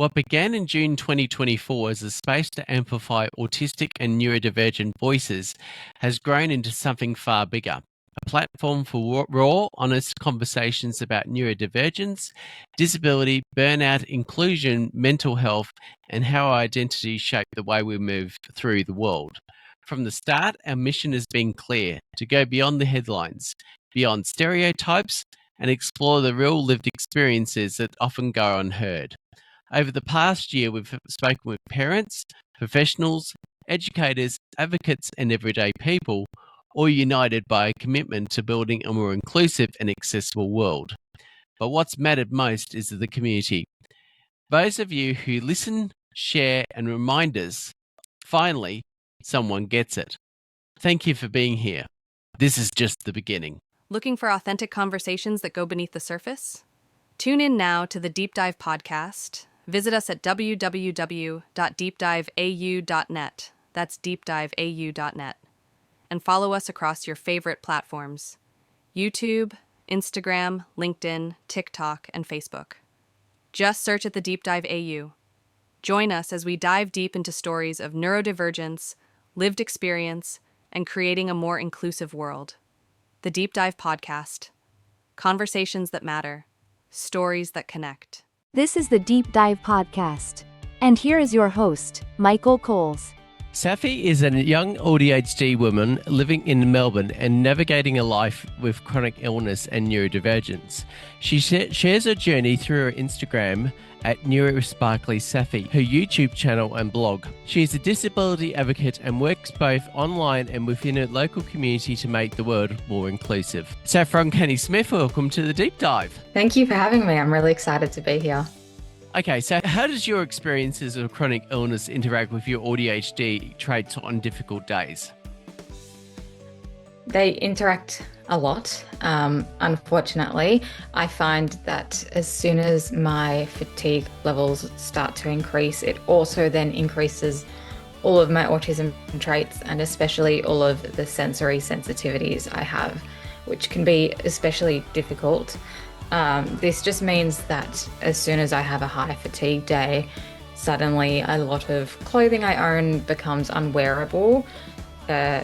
What began in June 2024 as a space to amplify autistic and neurodivergent voices has grown into something far bigger. A platform for raw, honest conversations about neurodivergence, disability, burnout, inclusion, mental health, and how our identities shape the way we move through the world. From the start, our mission has been clear: to go beyond the headlines, beyond stereotypes, and explore the real lived experiences that often go unheard. Over the past year, we've spoken with parents, professionals, educators, advocates, and everyday people, all united by a commitment to building a more inclusive and accessible world. But what's mattered most is the community. Those of you who listen, share, and remind us, finally, someone gets it. Thank you for being here. This is just the beginning. Looking for authentic conversations that go beneath the surface? Tune in now to the Deep Dive podcast. Visit us at www.deepdiveau.net. That's deepdiveau.net. And follow us across your favorite platforms: YouTube, Instagram, LinkedIn, TikTok, and Facebook. Just search at the Deep Dive AU. Join us as we dive deep into stories of neurodivergence, lived experience, and creating a more inclusive world. The Deep Dive podcast. Conversations that matter. Stories that connect. This is the Deep Dive podcast. And here is your host, Michael Coles. Saffy is a young AuDHD woman living in Melbourne and navigating a life with chronic illness and neurodivergence. She shares her journey through her Instagram at NeurosparklySaffy, her YouTube channel and blog. She is a disability advocate and works both online and within her local community to make the world more inclusive. Saffron, Canny Smith, welcome to the Deep Dive. Thank you for having me. I'm really excited to be here. Okay, so how does your experiences of chronic illness interact with your AuDHD traits on difficult days? They interact a lot. Unfortunately, I find that as soon as my fatigue levels start to increase, it also then increases all of my autism traits and especially all of the sensory sensitivities I have, which can be especially difficult. This just means that as soon as I have a high fatigue day, suddenly a lot of clothing I own becomes unwearable.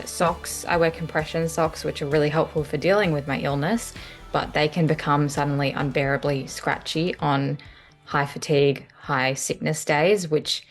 Socks, I wear compression socks, which are really helpful for dealing with my illness, but they can become suddenly unbearably scratchy on high fatigue, high sickness days, which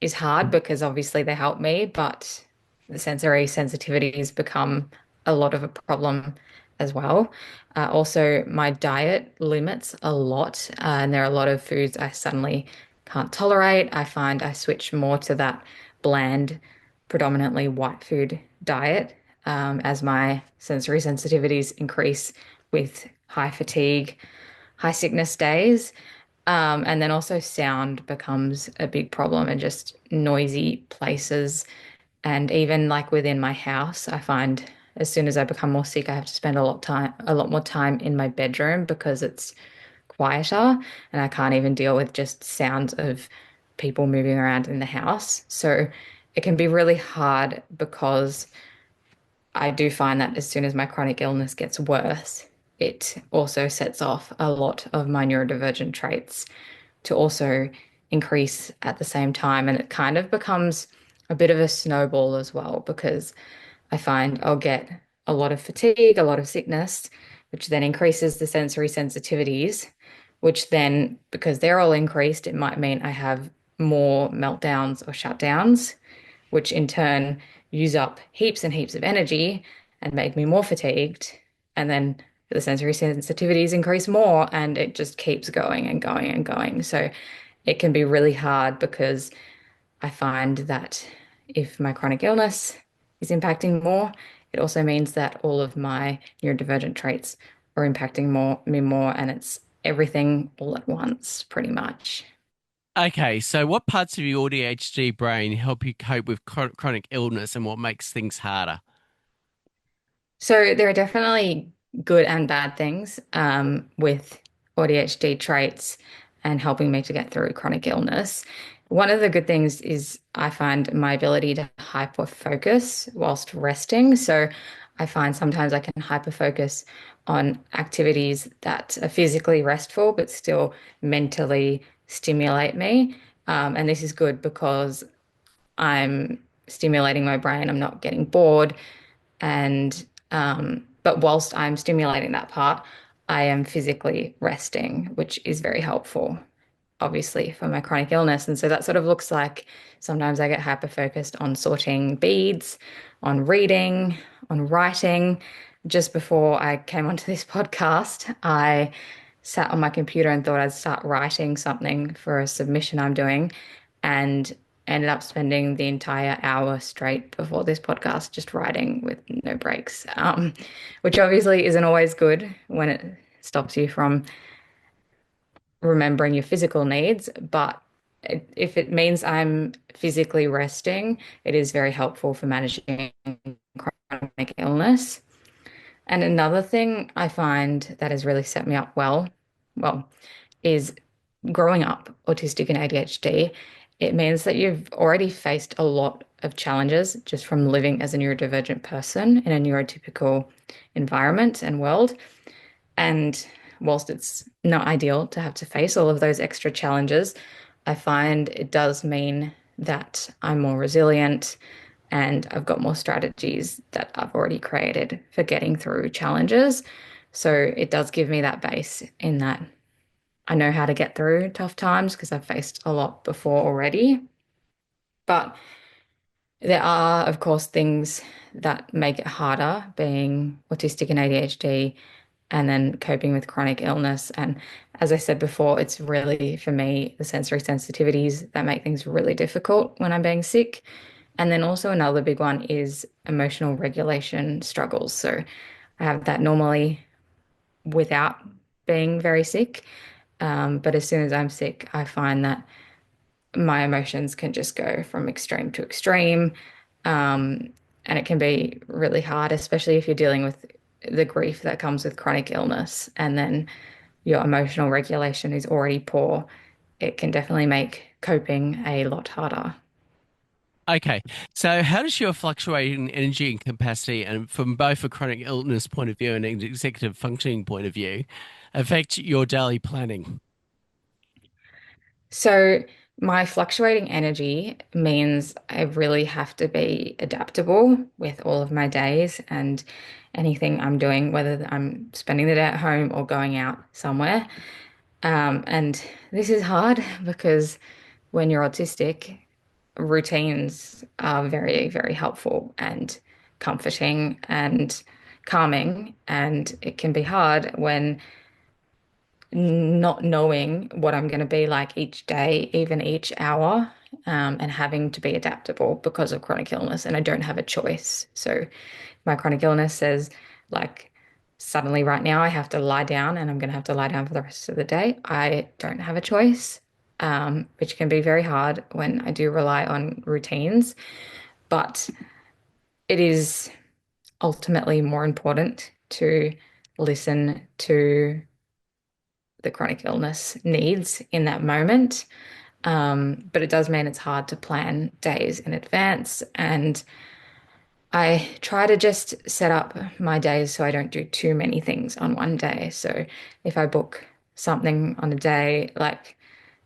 is hard because obviously they help me, but the sensory sensitivities become a lot of a problem as well. Also, my diet limits a lot, and there are a lot of foods I suddenly can't tolerate. I find I switch more to that bland, predominantly white food diet as my sensory sensitivities increase with high fatigue, high sickness days. And then also sound becomes a big problem, and just noisy places. And even like within my house, I find as soon as I become more sick, I have to spend a lot more time in my bedroom because it's quieter and I can't even deal with just sounds of people moving around in the house. So it can be really hard because I do find that as soon as my chronic illness gets worse, it also sets off a lot of my neurodivergent traits to also increase at the same time. And it kind of becomes a bit of a snowball as well, because I find I'll get a lot of fatigue, a lot of sickness, which then increases the sensory sensitivities, which then, because they're all increased, it might mean I have more meltdowns or shutdowns, which in turn use up heaps and heaps of energy and make me more fatigued. And then the sensory sensitivities increase more, and it just keeps going and going and going. So it can be really hard because I find that if my chronic illness is impacting more, it also means that all of my neurodivergent traits are impacting me more, and it's everything all at once, pretty much. Okay, so what parts of your AuDHD brain help you cope with chronic illness, and what makes things harder? So there are definitely good and bad things with AuDHD traits and helping me to get through chronic illness. One of the good things is I find my ability to hyper-focus whilst resting. So I find sometimes I can hyper-focus on activities that are physically restful, but still mentally stimulate me. And this is good because I'm stimulating my brain, I'm not getting bored. And but whilst I'm stimulating that part, I am physically resting, which is very helpful, obviously, for my chronic illness. And so that sort of looks like sometimes I get hyper focused on sorting beads, on reading, on writing. Just before I came onto this podcast, I sat on my computer and thought I'd start writing something for a submission I'm doing, and ended up spending the entire hour straight before this podcast just writing with no breaks, which obviously isn't always good when it stops you from remembering your physical needs. But if it means I'm physically resting, it is very helpful for managing chronic illness. And another thing I find that has really set me up well, is growing up autistic and ADHD. It means that you've already faced a lot of challenges just from living as a neurodivergent person in a neurotypical environment and world. And whilst it's not ideal to have to face all of those extra challenges, I find it does mean that I'm more resilient and I've got more strategies that I've already created for getting through challenges. So it does give me that base in that I know how to get through tough times because I've faced a lot before already. But there are, of course, things that make it harder being autistic and ADHD and then coping with chronic illness. And as I said before, it's really, for me, the sensory sensitivities that make things really difficult when I'm being sick. And then also another big one is emotional regulation struggles. So I have that normally without being very sick. But as soon as I'm sick, I find that my emotions can just go from extreme to extreme. And it can be really hard, especially if you're dealing with the grief that comes with chronic illness and then your emotional regulation is already poor. It can definitely make coping a lot harder. Okay, so how does your fluctuating energy and capacity, and from both a chronic illness point of view and an executive functioning point of view, affect your daily planning? So, my fluctuating energy means I really have to be adaptable with all of my days and anything I'm doing, whether I'm spending the day at home or going out somewhere. And this is hard because when you're autistic, routines are very, very helpful and comforting and calming. And it can be hard when not knowing what I'm going to be like each day, even each hour, and having to be adaptable because of chronic illness. And I don't have a choice. So my chronic illness says, like, suddenly right now I have to lie down and I'm going to have to lie down for the rest of the day. I don't have a choice, which can be very hard when I do rely on routines. But it is ultimately more important to listen to the chronic illness needs in that moment. But it does mean it's hard to plan days in advance. And I try to just set up my days so I don't do too many things on one day. So if I book something on a day, like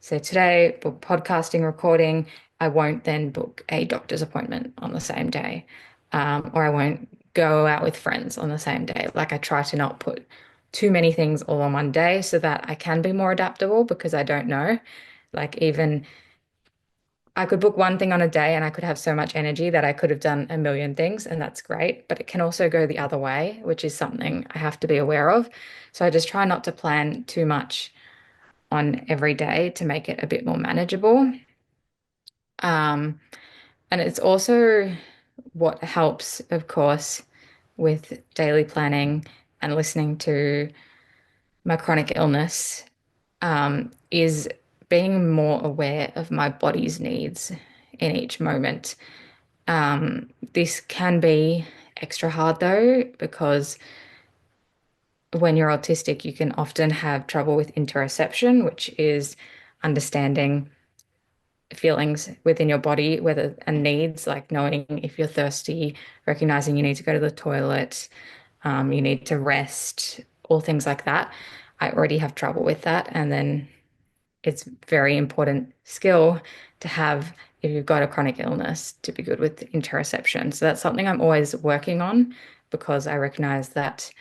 say today, book podcasting recording, I won't then book a doctor's appointment on the same day. Or I won't go out with friends on the same day. Like I try to not put too many things all on one day so that I can be more adaptable because I don't know. Like even I could book one thing on a day and I could have so much energy that I could have done a million things, and that's great. But it can also go the other way, which is something I have to be aware of. So I just try not to plan too much on every day to make it a bit more manageable. Um, and it's also what helps, of course, with daily planning and listening to my chronic illness, is being more aware of my body's needs in each moment. This can be extra hard though, because when you're autistic, you can often have trouble with interoception, which is understanding feelings within your body, whether and needs, like knowing if you're thirsty, recognizing you need to go to the toilet, you need to rest, all things like that. I already have trouble with that. And then it's very important skill to have if you've got a chronic illness to be good with interoception. So that's something I'm always working on because I recognize that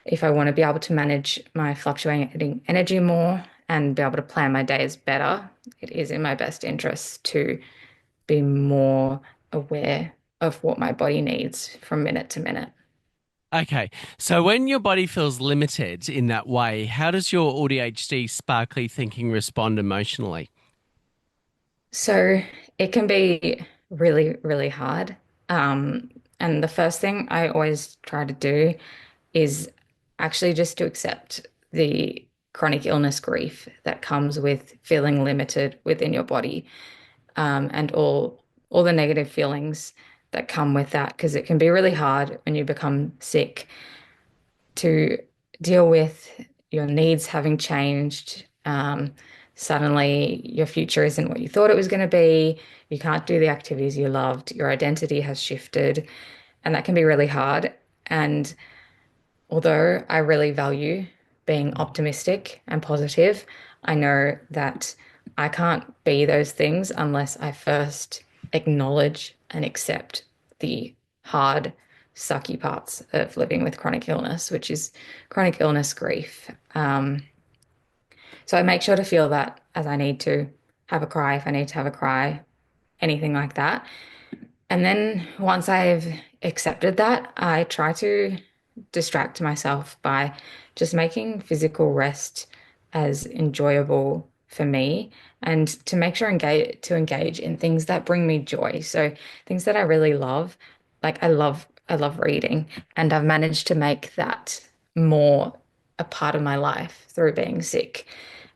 if I want to be able to manage my fluctuating energy more and be able to plan my days better, it is in my best interest to be more aware of what my body needs from minute to minute. Okay, so when your body feels limited in that way, how does your AuDHD sparkly thinking respond emotionally? So it can be really, really hard. And the first thing I always try to do is actually just to accept the chronic illness grief that comes with feeling limited within your body, and all the negative feelings that come with that, because it can be really hard when you become sick to deal with your needs having changed. Suddenly, your future isn't what you thought it was going to be. You can't do the activities you loved. Your identity has shifted, and that can be really hard. And although I really value being optimistic and positive, I know that I can't be those things unless I first acknowledge and accept the hard, sucky parts of living with chronic illness, which is chronic illness grief. So I make sure to feel that as I need to have a cry if I need to have a cry, anything like that. And then once I've accepted that, I try to distract myself by just making physical rest as enjoyable for me and to make sure engage in things that bring me joy. So things that I really love, like I love reading, and I've managed to make that more a part of my life through being sick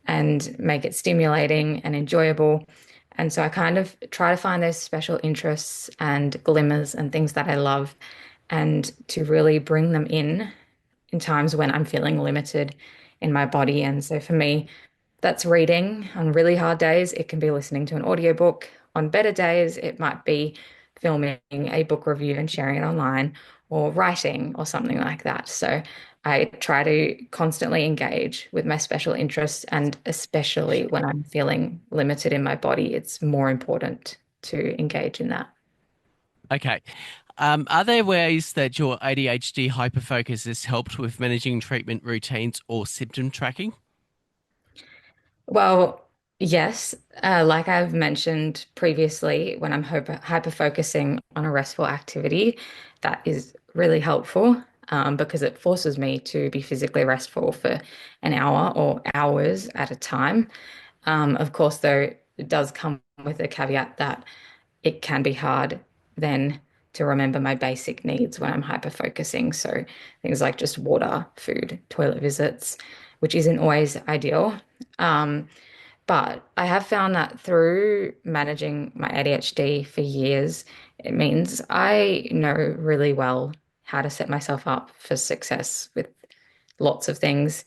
and make it stimulating and enjoyable. And so I kind of try to find those special interests and glimmers and things that I love and to really bring them in times when I'm feeling limited in my body. And so for me, that's reading. On really hard days, it can be listening to an audiobook. On better days, it might be filming a book review and sharing it online or writing or something like that. So I try to constantly engage with my special interests, and especially when I'm feeling limited in my body, it's more important to engage in that. Okay. Are there ways that your ADHD hyperfocus has helped with managing treatment routines or symptom tracking? Well, yes, like I've mentioned previously, when I'm hyper focusing on a restful activity, that is really helpful because it forces me to be physically restful for an hour or hours at a time. Of course, though, it does come with a caveat that it can be hard then to remember my basic needs when I'm hyper focusing. So things like just water, food, toilet visits, which isn't always ideal. Um, but I have found that through managing my ADHD for years, it means I know really well how to set myself up for success with lots of things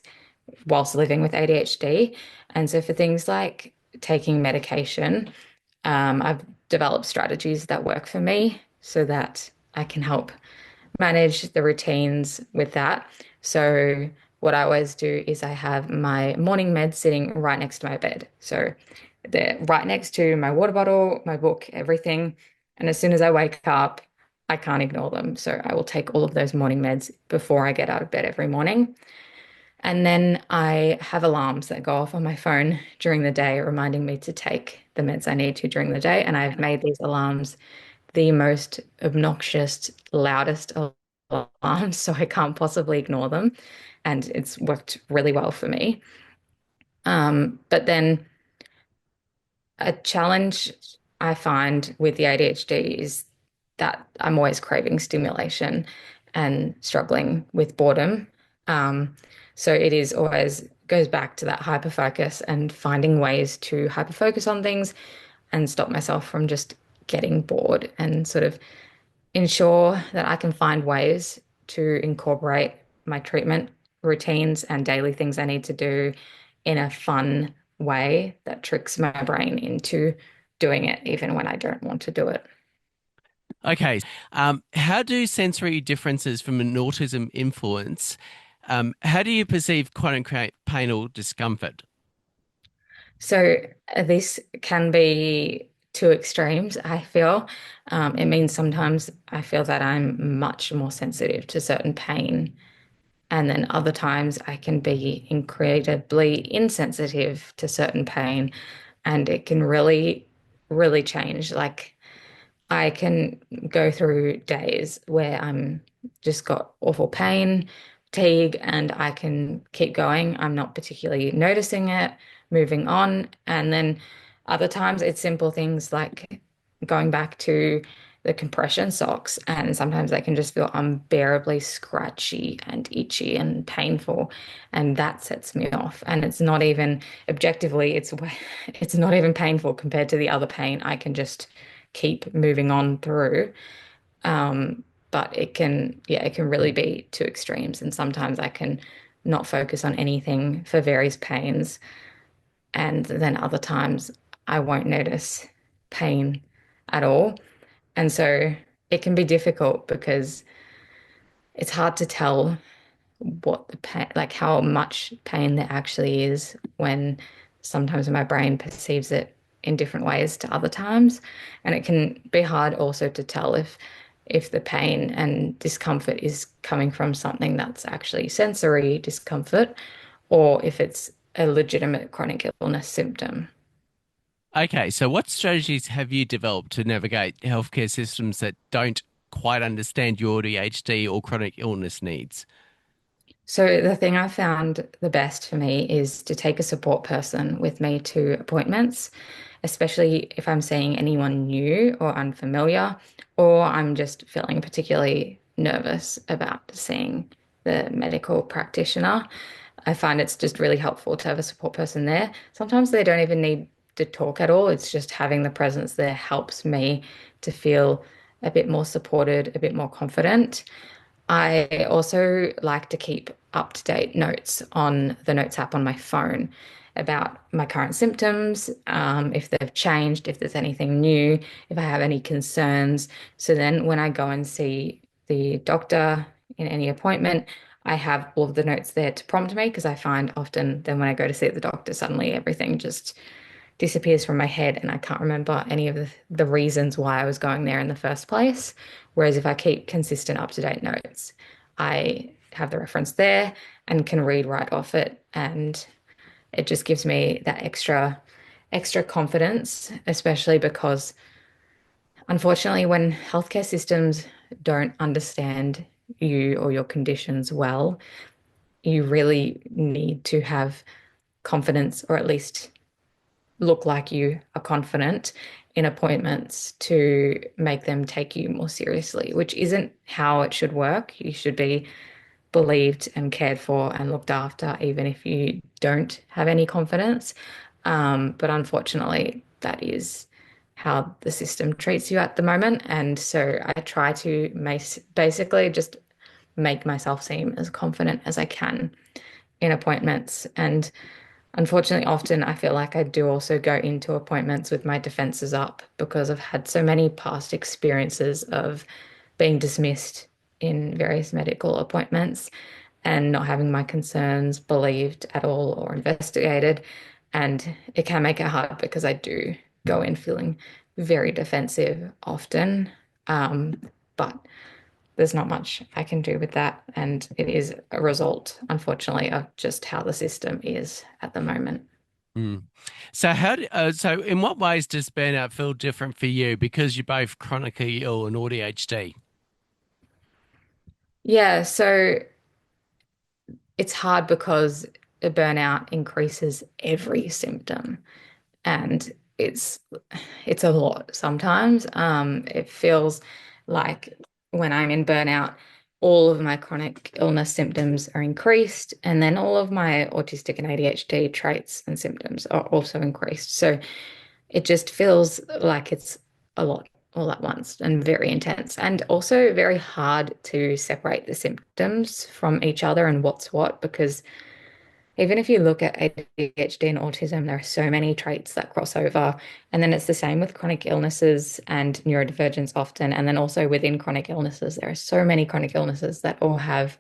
whilst living with ADHD. And so for things like taking medication, I've developed strategies that work for me so that I can help manage the routines with that. So what I always do is I have my morning meds sitting right next to my bed. So they're right next to my water bottle, my book, everything. And as soon as I wake up, I can't ignore them. So I will take all of those morning meds before I get out of bed every morning. And then I have alarms that go off on my phone during the day, reminding me to take the meds I need to during the day. And I've made these alarms the most obnoxious, loudest alarms, so I can't possibly ignore them. And it's worked really well for me. But then a challenge I find with the ADHD is that I'm always craving stimulation and struggling with boredom. So it is always goes back to that hyper focus and finding ways to hyper focus on things and stop myself from just getting bored and sort of ensure that I can find ways to incorporate my treatment routines and daily things I need to do in a fun way that tricks my brain into doing it even when I don't want to do it. Okay. How do sensory differences from an autism influence? How do you perceive chronic pain or discomfort? So this can be two extremes, I feel. It means sometimes I feel that I'm much more sensitive to certain pain, and then other times I can be incredibly insensitive to certain pain, and it can really, really change. Like I can go through days where I'm just got awful pain, fatigue, and I can keep going. I'm not particularly noticing it, moving on. And then other times it's simple things like going back to the compression socks, and sometimes they can just feel unbearably scratchy and itchy and painful, and that sets me off. And it's not even objectively, it's not even painful compared to the other pain. I can just keep moving on through. But it can really be two extremes. And sometimes I can not focus on anything for various pains. And then other times I won't notice pain at all. And so it can be difficult because it's hard to tell what the pain, like how much pain there actually is when sometimes my brain perceives it in different ways to other times. And it can be hard also to tell if the pain and discomfort is coming from something that's actually sensory discomfort or if it's a legitimate chronic illness symptom. Okay, so what strategies have you developed to navigate healthcare systems that don't quite understand your AuDHD or chronic illness needs? So the thing I found the best for me is to take a support person with me to appointments, especially if I'm seeing anyone new or unfamiliar, or I'm just feeling particularly nervous about seeing the medical practitioner. I find it's just really helpful to have a support person there. Sometimes they don't even need to talk at all. It's just having the presence there helps me to feel a bit more supported, a bit more confident. I also like to keep up-to-date notes on the Notes app on my phone about my current symptoms, if they've changed, if there's anything new, if I have any concerns. So then when I go and see the doctor in any appointment, I have all of the notes there to prompt me because I find often then when I go to see the doctor, suddenly everything just disappears from my head and I can't remember any of the reasons why I was going there in the first place. Whereas if I keep consistent up-to-date notes, I have the reference there and can read right off it. And it just gives me that extra confidence, especially because unfortunately, when healthcare systems don't understand you or your conditions well, you really need to have confidence or at least look like you are confident in appointments to make them take you more seriously, which isn't how it should work. You should be believed and cared for and looked after, even if you don't have any confidence. But unfortunately, that is how the system treats you at the moment. And so I try to basically just make myself seem as confident as I can in appointments. And unfortunately, often I feel like I do also go into appointments with my defenses up because I've had so many past experiences of being dismissed in various medical appointments and not having my concerns believed at all or investigated. And it can make it hard because I do go in feeling very defensive often. But there's not much I can do with that. And it is a result, unfortunately, of just how the system is at the moment. Mm. So so in what ways does burnout feel different for you because you're both chronically ill and AuDHD? Yeah, so it's hard because a burnout increases every symptom and it's it's a lot sometimes. It feels like when I'm in burnout, all of my chronic illness symptoms are increased, and then all of my autistic and ADHD traits and symptoms are also increased. So it just feels like it's a lot all at once and very intense, and also very hard to separate the symptoms from each other and what's what, because even if you look at ADHD and autism, there are so many traits that cross over. And then it's the same with chronic illnesses and neurodivergence often. And then also within chronic illnesses, there are so many chronic illnesses that all have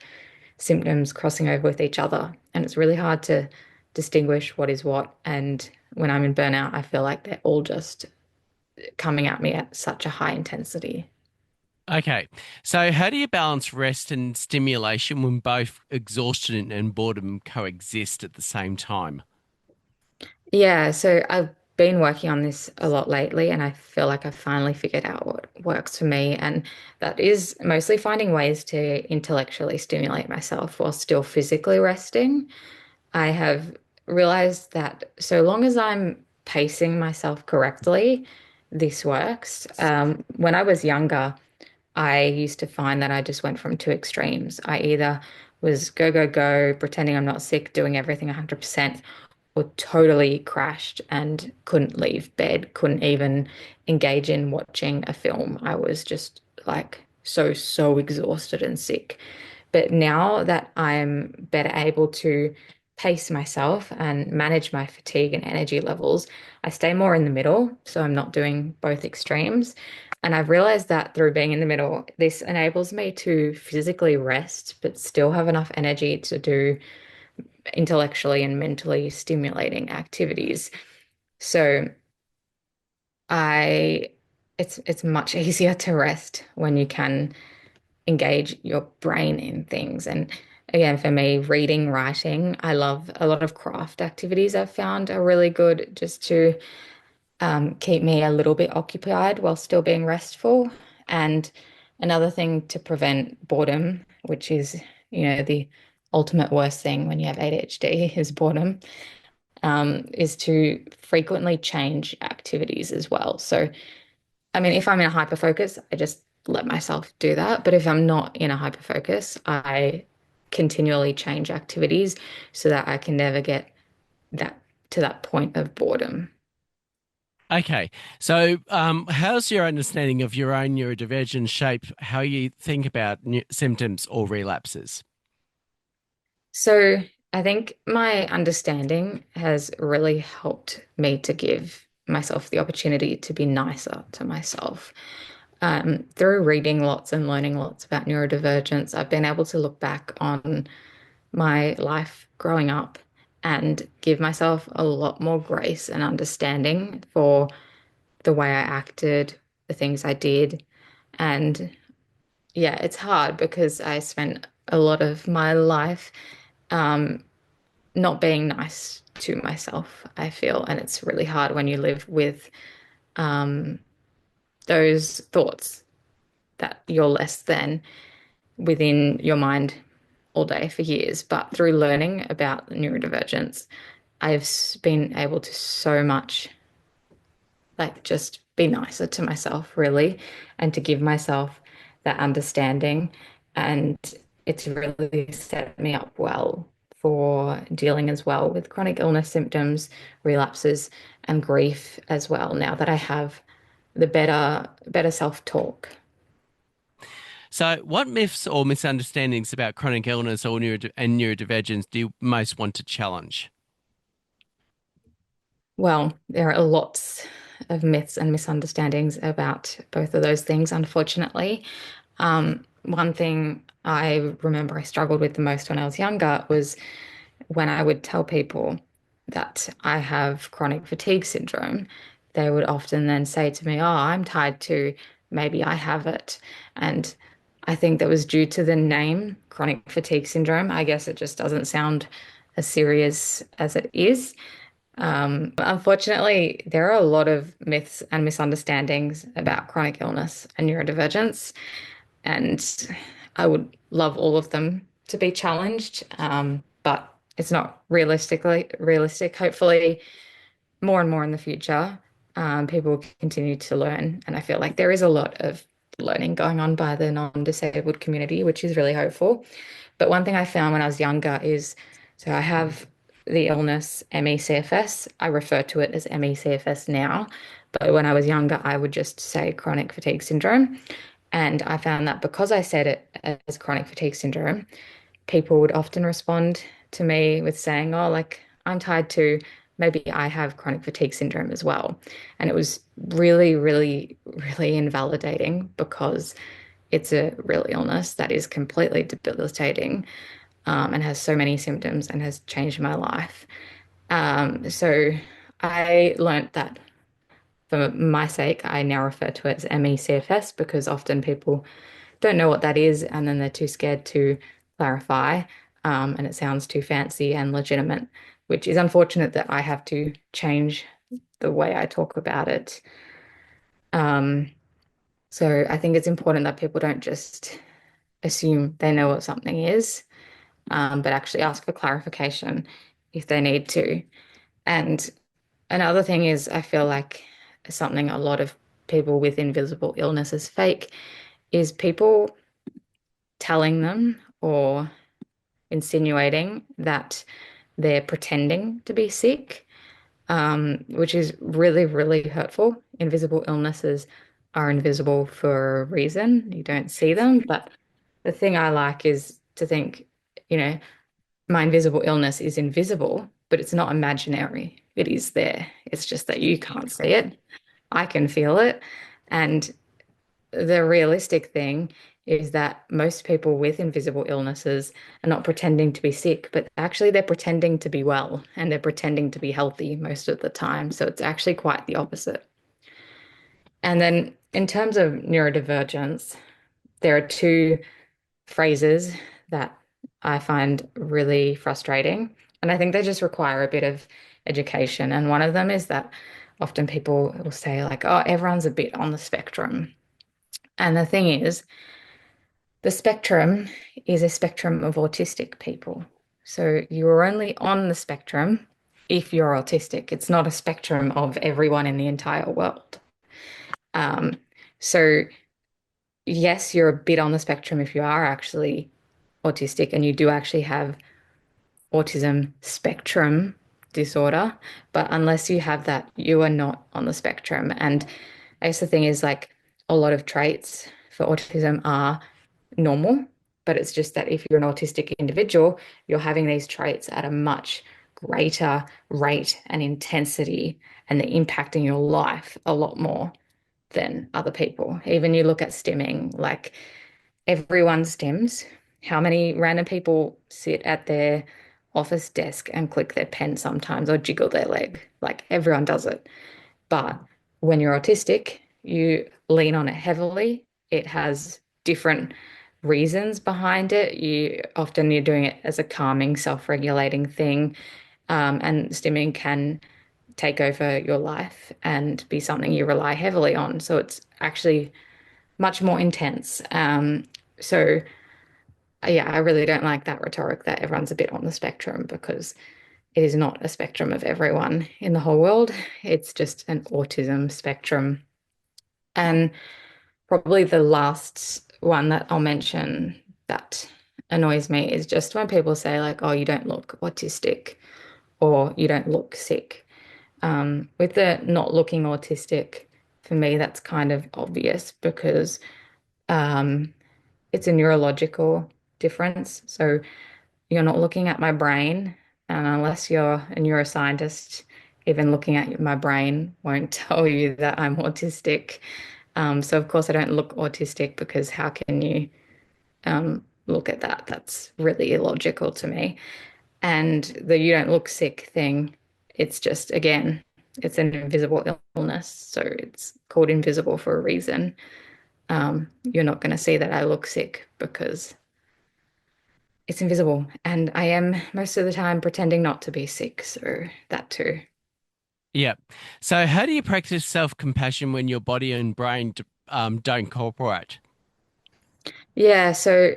symptoms crossing over with each other. And it's really hard to distinguish what is what. And when I'm in burnout, I feel like they're all just coming at me at such a high intensity. Okay. So, how do you balance rest and stimulation when both exhaustion and boredom coexist at the same time? Yeah, so I've been working on this a lot lately, and I feel like I've finally figured out what works for me. And that is mostly finding ways to intellectually stimulate myself while still physically resting. I have realized that so long as I'm pacing myself correctly, this works. When I was younger, I used to find that I just went from two extremes. I either was go, go, go, pretending I'm not sick, doing everything 100%, or totally crashed and couldn't leave bed, couldn't even engage in watching a film. I was just like so exhausted and sick. But now that I'm better able to pace myself and manage my fatigue and energy levels, I stay more in the middle. So I'm not doing both extremes. And I've realized that through being in the middle, this enables me to physically rest, but still have enough energy to do intellectually and mentally stimulating activities. So I it's much easier to rest when you can engage your brain in things. And again, for me, reading, writing, I love a lot of craft activities I've found are really good just to keep me a little bit occupied while still being restful. And another thing to prevent boredom, which is, the ultimate worst thing when you have ADHD is boredom, is to frequently change activities as well. So, I mean, if I'm in a hyper focus, I just let myself do that. But if I'm not in a hyper focus, I continually change activities so that I can never get that to that point of boredom. Okay. So, how's your understanding of your own neurodivergence shape how you think about symptoms or relapses? So I think my understanding has really helped me to give myself the opportunity to be nicer to myself. Through reading lots and learning lots about neurodivergence, I've been able to look back on my life growing up and give myself a lot more grace and understanding for the way I acted, the things I did. And yeah, it's hard because I spent a lot of my life um, not being nice to myself, I feel. And it's really hard when you live with um, those thoughts that you're less than within your mind all day for years. But through learning about neurodivergence, been able to so much like just be nicer to myself, really, and to give myself that understanding. And it's really set me up well for dealing as well with chronic illness symptoms, relapses, and grief as well, now that I have the better self-talk. So, what myths or misunderstandings about chronic illness or and neurodivergence do you most want to challenge? Well, there are lots of myths and misunderstandings about both of those things, unfortunately. One thing I remember I struggled with the most when I was younger was when I would tell people that I have chronic fatigue syndrome, they would often then say to me, "Oh, I'm tired too. Maybe I have it." And I think that was due to the name, chronic fatigue syndrome. I guess it just doesn't sound as serious as it is. Unfortunately, there are a lot of myths and misunderstandings about chronic illness and neurodivergence, and I would love all of them to be challenged, but it's not realistic. Hopefully, more and more in the future, people will continue to learn, and I feel like there is a lot of learning going on by the non-disabled community, which is really hopeful. But one thing I found when I was younger is, so I have the illness ME/CFS. I refer to it as ME/CFS now, but when I was younger, I would just say chronic fatigue syndrome. And I found that because I said it as chronic fatigue syndrome, people would often respond to me with saying, "Oh, like I'm tired too. Maybe I have chronic fatigue syndrome as well." And it was really invalidating because it's a real illness that is completely debilitating, and has so many symptoms and has changed my life. So I learnt that for my sake, I now refer to it as MECFS because often people don't know what that is and then they're too scared to clarify, and it sounds too fancy and legitimate, which is unfortunate that I have to change the way I talk about it. Um, so I think it's important that people don't just assume they know what something is, but actually ask for clarification if they need to. And another thing is, I feel like something a lot of people with invisible illnesses fake is people telling them or insinuating that they're pretending to be sick, which is really, really hurtful. Invisible illnesses are invisible for a reason. You don't see them. But the thing I like is to think, you know, my invisible illness is invisible, but it's not imaginary. It is there. It's just that you can't see it. I can feel it. And the realistic thing is that most people with invisible illnesses are not pretending to be sick, but actually they're pretending to be well and they're pretending to be healthy most of the time. So it's actually quite the opposite. And then in terms of neurodivergence, there are two phrases that I find really frustrating. And I think they just require a bit of education. And one of them is that often people will say, like, oh, everyone's a bit on the spectrum. And the thing is, the spectrum is a spectrum of autistic people. So you're only on the spectrum if you're autistic. It's not a spectrum of everyone in the entire world. Um, so yes, you're a bit on the spectrum if you are actually autistic and you do actually have autism spectrum disorder, but unless you have that, you are not on the spectrum. And I guess the thing is, like, a lot of traits for autism are normal, but it's just that if you're an autistic individual, you're having these traits at a much greater rate and intensity, and they're impacting your life a lot more than other people. Even you look at stimming, like everyone stims. How many random people sit at their office desk and click their pen sometimes or jiggle their leg? Like everyone does it. But when you're autistic, you lean on it heavily. It has different reasons behind it. You're doing it as a calming, self-regulating thing. And stimming can take over your life and be something you rely heavily on. So it's actually much more intense. So yeah, I really don't like that rhetoric that everyone's a bit on the spectrum because it is not a spectrum of everyone in the whole world. It's just an autism spectrum. And probably the last one that I'll mention that annoys me is just when people say, like, oh, you don't look autistic or you don't look sick. With the not looking autistic, for me, that's kind of obvious because it's a neurological difference. So you're not looking at my brain, and unless you're a neuroscientist, even looking at my brain won't tell you that I'm autistic. So of course I don't look autistic because how can you look at that? That's really illogical to me. And the you don't look sick thing, it's just, again, it's an invisible illness. So it's called invisible for a reason. You're not going to see that I look sick because it's invisible. And I am most of the time pretending not to be sick. So that too. Yeah. So, how do you practice self-compassion when your body and brain don't cooperate? Yeah. So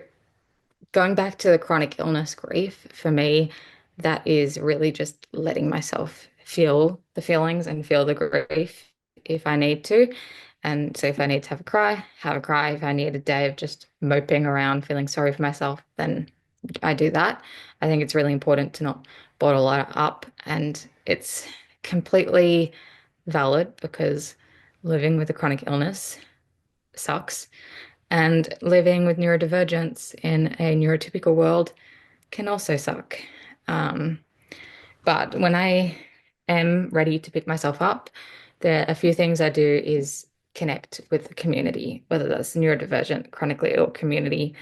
going back to the chronic illness grief, for me, that is really just letting myself feel the feelings and feel the grief if I need to. And so if I need to have a cry, have a cry. If I need a day of just moping around, feeling sorry for myself, then I do that. I think it's really important to not bottle it up. And it's completely valid because living with a chronic illness sucks. And living with neurodivergence in a neurotypical world can also suck. Um, but when I am ready to pick myself up, there are a few things I do is connect with the community, whether that's neurodivergent, chronically ill community.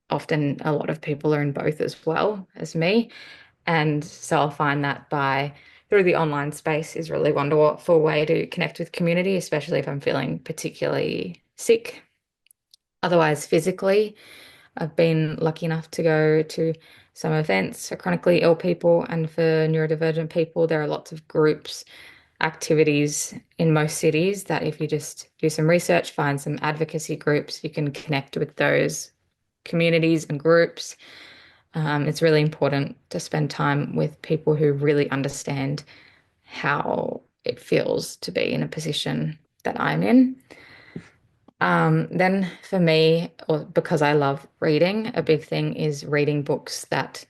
Often a lot of people are in both as well as me. And so I'll find that by through the online space is really a wonderful way to connect with community, especially if I'm feeling particularly sick. Otherwise, physically, I've been lucky enough to go to some events for chronically ill people, and for neurodivergent people, there are lots of groups, activities in most cities that if you just do some research, find some advocacy groups, you can connect with those communities and groups. It's really important to spend time with people who really understand how it feels to be in a position that I'm in. Then for me, or because I love reading, a big thing is reading books that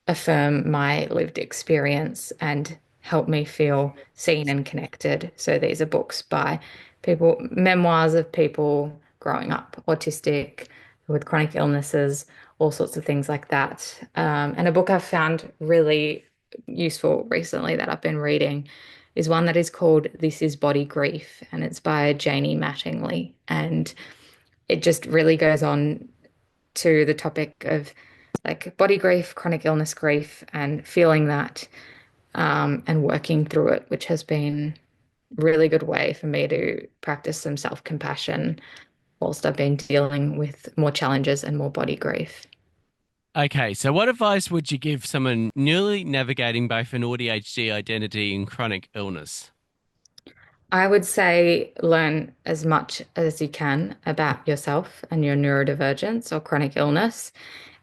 affirm my lived experience and help me feel seen and connected. So these are books by people, memoirs of people growing up autistic, with chronic illnesses, all sorts of things like that. And a book I've found really useful recently that I've been reading is one that is called This Is Body Grief, and it's by Janie Mattingly. And it just really goes on to the topic of like body grief, chronic illness grief, and feeling that and working through it, which has been a really good way for me to practice some self-compassion whilst I've been dealing with more challenges and more body grief. Okay, so what advice would you give someone newly navigating both an AuDHD identity and chronic illness? I would say learn as much as you can about yourself and your neurodivergence or chronic illness,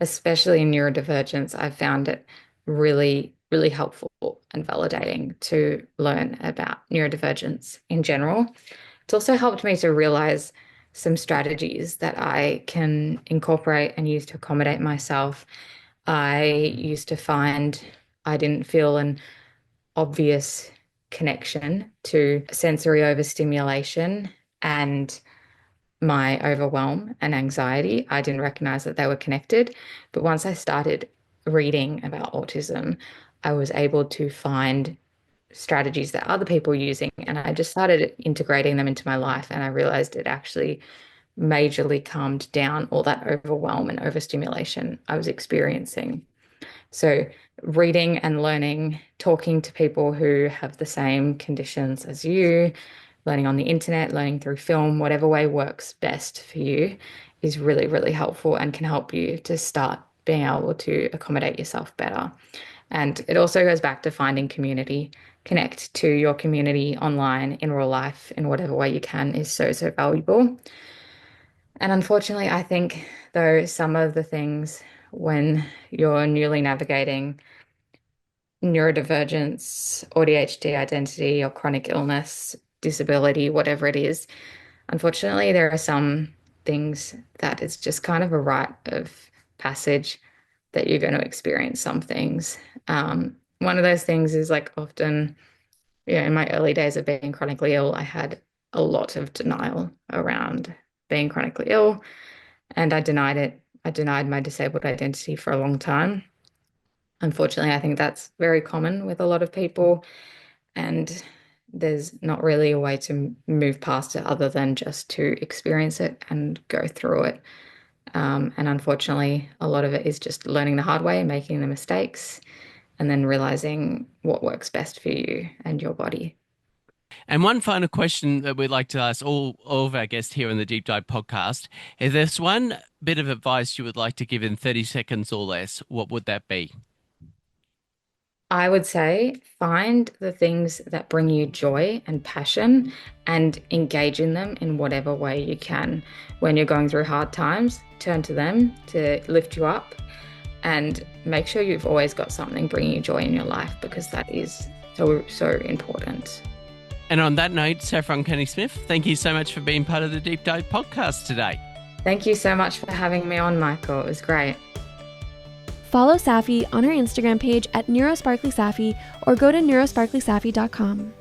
especially in neurodivergence. I've found it really, really helpful and validating to learn about neurodivergence in general. It's also helped me to realize some strategies that I can incorporate and use to accommodate myself. I used to find I didn't feel an obvious connection to sensory overstimulation and my overwhelm and anxiety. I didn't recognize that they were connected. But once I started reading about autism, I was able to find strategies that other people were using, and I just started integrating them into my life. And I realized it actually majorly calmed down all that overwhelm and overstimulation I was experiencing. So reading and learning, talking to people who have the same conditions as you, learning on the internet, learning through film, whatever way works best for you is really, really helpful and can help you to start being able to accommodate yourself better. And it also goes back to finding community. Connect to your community online, in real life, in whatever way you can is so, so valuable. And unfortunately, I think, though, some of the things when you're newly navigating neurodivergence, AuDHD identity, or chronic illness, disability, whatever it is, unfortunately, there are some things that it's just kind of a rite of passage that you're going to experience some things. One of those things is like often, in my early days of being chronically ill, I had a lot of denial around being chronically ill, and I denied it. I denied my disabled identity for a long time. Unfortunately, I think that's very common with a lot of people, and there's not really a way to move past it other than just to experience it and go through it. And unfortunately, a lot of it is just learning the hard way, making the mistakes, and then realizing what works best for you and your body. And one final question that we'd like to ask all of our guests here on the Deep Dive podcast, if there's one bit of advice you would like to give in 30 seconds or less, what would that be? I would say find the things that bring you joy and passion and engage in them in whatever way you can. When you're going through hard times, turn to them to lift you up, and make sure you've always got something bringing you joy in your life, because that is so, so important. And on that note, Saffron, Canny Smith, thank you so much for being part of the Deep Dive podcast today. Thank you so much for having me on, Michael. It was great. Follow Saffy on her Instagram page at neurosparklysaffy or go to neurosparklysaffy.com.